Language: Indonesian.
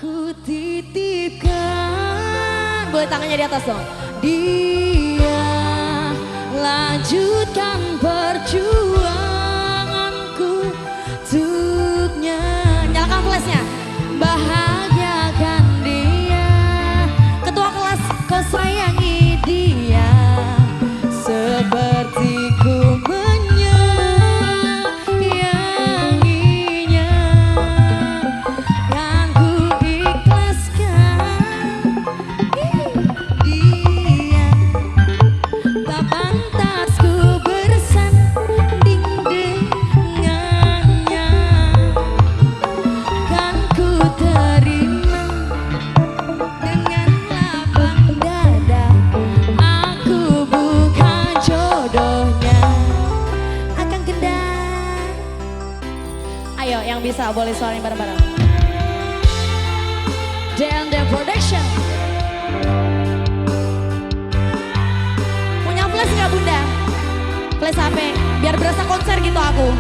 Ku titipkan, boleh tangannya di atas dong. Dia lanjutkan perjuanganku untuknya. Nyalakan flashnya. Bahagiakan dia. Ketua kelas, kau sayangi dia seperti ku menyayanginya. Yang ku ikhlaskan dia. Tak pantas ku bersanding dengannya. Kan ku terima dengan lapang dada. Aku bukan jodohnya. Akan kendar. Ayo yang bisa boleh suaranya bareng-bareng. DND Production. Punya flash nggak Bunda? Flash HP, biar berasa konser gitu aku.